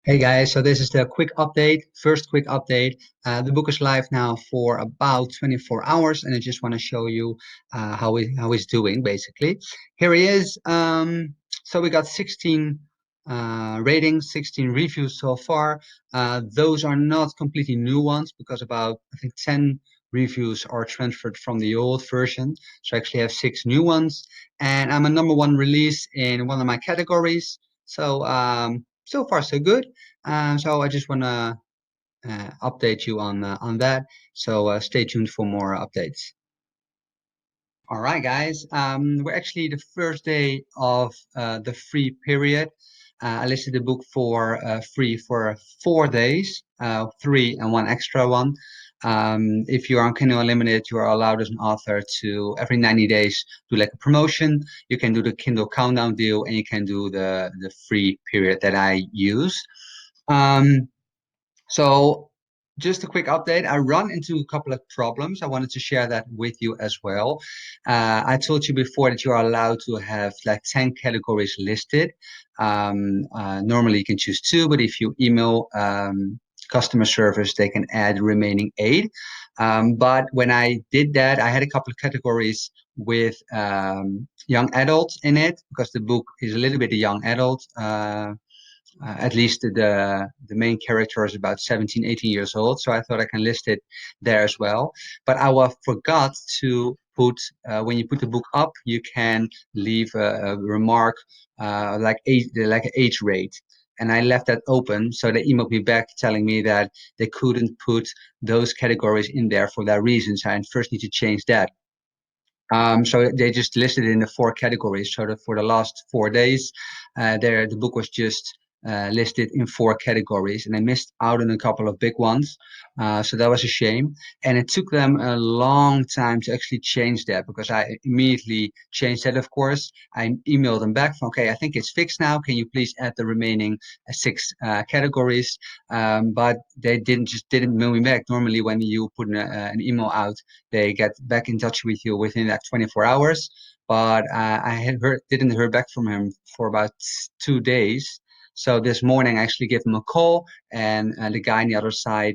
Hey guys, so this is the quick update, first quick update. The book is live now for about 24 hours, and I just want to show you how he's doing basically. Here he is. So we got 16 ratings, 16 reviews so far. Those are not completely new ones because about I think 10 reviews are transferred from the old version. So I actually have 6 new ones, and I'm a number one release in one of my categories. So far so good. So I just want to update you on that. So stay tuned for more updates. All right, guys. We're actually the first day of the free period. I listed the book for free for 4 days, three and one extra one. If you're on Kindle Unlimited, you are allowed as an author to every 90 days do like a promotion. You can do the Kindle countdown deal, and you can do the free period that I use. Um, So just a quick update. I run into a couple of problems. I wanted to share that with you as well. I told you before that you are allowed to have like 10 categories listed. Normally you can choose two, but if you email customer service, they can add the remaining eight. But when I did that, I had a couple of categories with young adults in it because the book is a little bit a young adult. At least the main character is about 17, 18 years old. So I thought I can list it there as well. But forgot to put, when you put the book up, you can leave a remark like an age rate. And I left that open. So they emailed me back telling me that they couldn't put those categories in there for that reason. So I first need to change that. So they just listed it in the four categories. So that for the last 4 days, the book was just listed in four categories, and I missed out on a couple of big ones. So that was a shame. And it took them a long time to actually change that because I immediately changed that, of course. I emailed them back from, okay, I think it's fixed now. Can you please add the remaining six categories? But they didn't mail me back. Normally, when you put an email out, they get back in touch with you within like 24 hours. But I didn't hear back from him for about 2 days. So this morning, I actually gave him a call, and the guy on the other side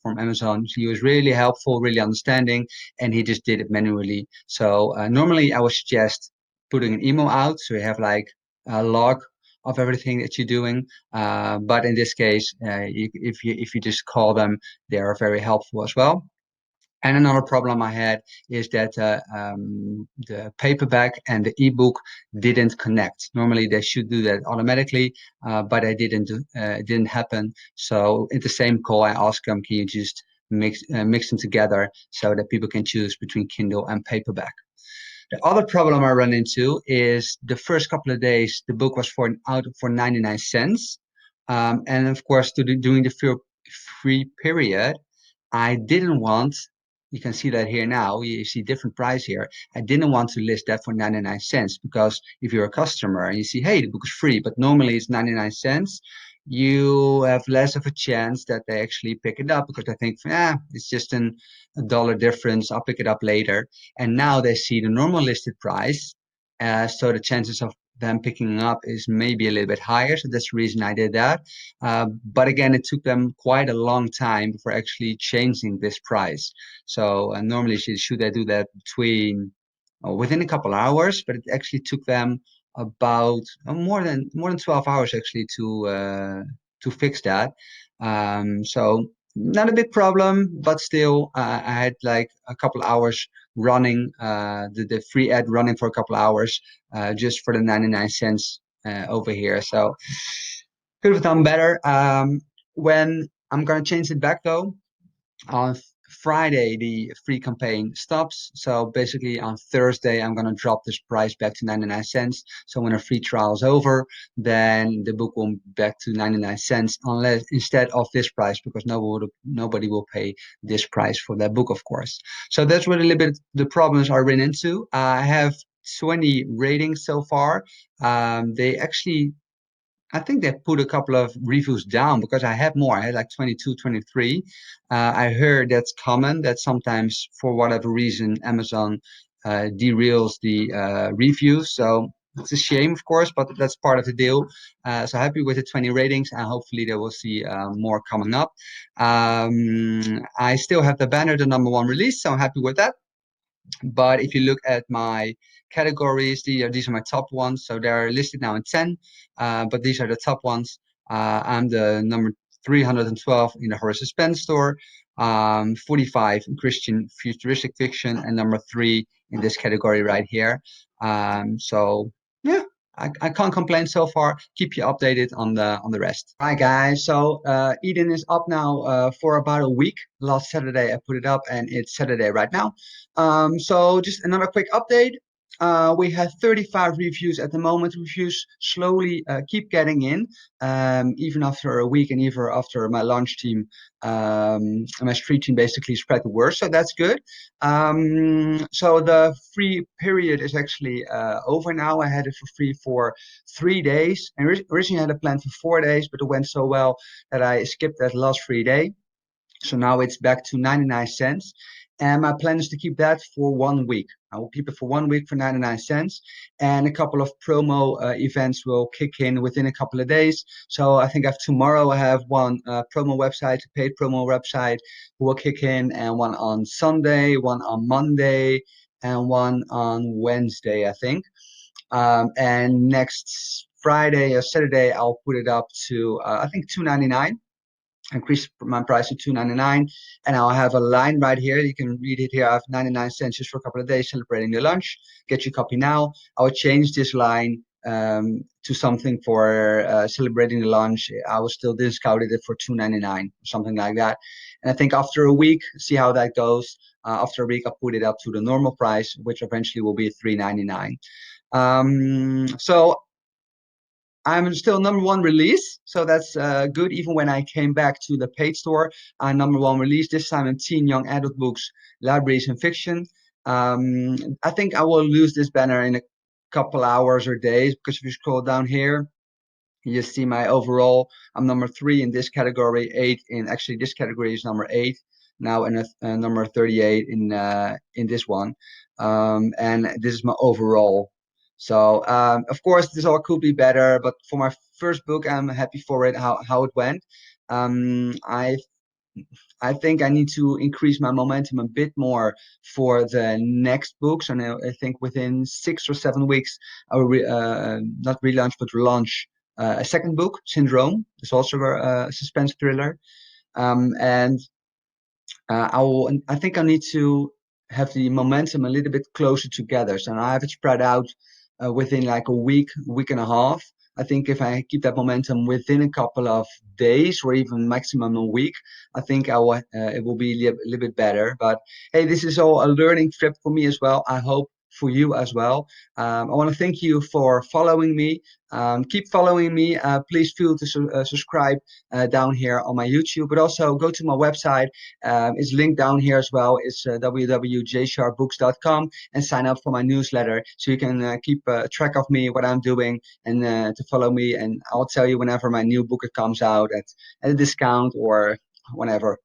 from Amazon, he was really helpful, really understanding, and he just did it manually. So normally, I would suggest putting an email out so you have like a log of everything that you're doing. But in this case, if you just call them, they are very helpful as well. And another problem I had is that the paperback and the ebook didn't connect. Normally they should do that automatically, but it didn't happen. So in the same call, I asked them, can you just mix them together so that people can choose between Kindle and paperback? The other problem I run into is the first couple of days, the book was out for 99 cents. And of course, during the free period, I didn't want, you can see that here now, you see different price here. I didn't want to list that for 99 cents because if you're a customer and you see, hey, the book is free, but normally it's 99 cents, you have less of a chance that they actually pick it up because they think, it's just a dollar difference. I'll pick it up later. And now they see the normal listed price. So the chances of them picking up is maybe a little bit higher. So that's the reason I did that. But again, it took them quite a long time before actually changing this price. So normally should they do that within a couple hours, but it actually took them about more than 12 hours actually to fix that. So not a big problem, but still, I had like a couple hours running, the free ad running for a couple hours, just for the 99 cents over here. So could have done better. When I'm gonna change it back though, on Friday, the free campaign stops. So basically on Thursday, I'm going to drop this price back to 99 cents. So when a free trial is over, then the book will be back to 99 cents unless instead of this price, because nobody will pay this price for that book, of course. So that's really a little bit the problems I ran into. I have 20 ratings so far. They actually I think they put a couple of reviews down because I had more. I had like 22, 23. I heard that's common that sometimes, for whatever reason, Amazon derails the reviews. So it's a shame, of course, but that's part of the deal. So happy with the 20 ratings, and hopefully they will see more coming up. I still have the banner, the number one release, so I'm happy with that. But if you look at my categories, these are my top ones. So they're listed now in 10, but these are the top ones. I'm the number 312 in the horror suspense store, 45 in Christian futuristic fiction, and number 3 in this category right here. So yeah, I can't complain so far. Keep you updated on the rest. All right, guys. So Eden is up now for about a week. Last Saturday I put it up, and it's Saturday right now. So just another quick update. We have 35 reviews at the moment. Reviews slowly keep getting in, even after a week and even after my launch team, my street team basically spread the word. So that's good. So the free period is actually over now. I had it for free for 3 days. And originally I had a plan for 4 days, but it went so well that I skipped that last free day. So now it's back to 99 cents. And my plan is to keep that for 1 week. I will keep it for 1 week for 99 cents. And a couple of promo events will kick in within a couple of days. So I think tomorrow I have one promo website, a paid promo website, who will kick in, and one on Sunday, one on Monday, and one on Wednesday, I think. And next Friday or Saturday, I'll put it up to, I think, $2.99. Increase my price to $2.99, and I'll have a line right here. You can read it here. I have 99 cents just for a couple of days celebrating the lunch. Get your copy now. I'll change this line to something for celebrating the lunch. I will still discount it for $2.99, something like that. And I think after a week, see how that goes. After a week, I'll put it up to the normal price, which eventually will be $3.99. So I'm still number one release, so that's good. Even when I came back to the paid store, I'm number one release, this time in teen, young adult books, libraries, and fiction. I think I will lose this banner in a couple hours or days, because if you scroll down here, you see my overall. I'm number 3 in this category, 8 in, actually this category is number 8 now, and number 38 in this one. And this is my overall. So of course this all could be better, but for my first book I'm happy for it, how it went. Um, I I think I need to increase my momentum a bit more for the next books, and I think within 6 or 7 weeks I will not relaunch but launch a second book, Syndrome. It's also a suspense thriller, and I think I need to have the momentum a little bit closer together. So now I have it spread out within like a week and a half. I think if I keep that momentum within a couple of days or even maximum a week, I think it will be a little bit better. But hey, this is all a learning trip for me as well. I hope for you as well. I want to thank you for following me. Keep following me. Please feel to subscribe down here on my YouTube, but also go to my website. It's linked down here as well. It's www.jsharpebooks.com, and sign up for my newsletter so you can keep track of me, what I'm doing, and to follow me. And I'll tell you whenever my new book comes out at a discount or whenever.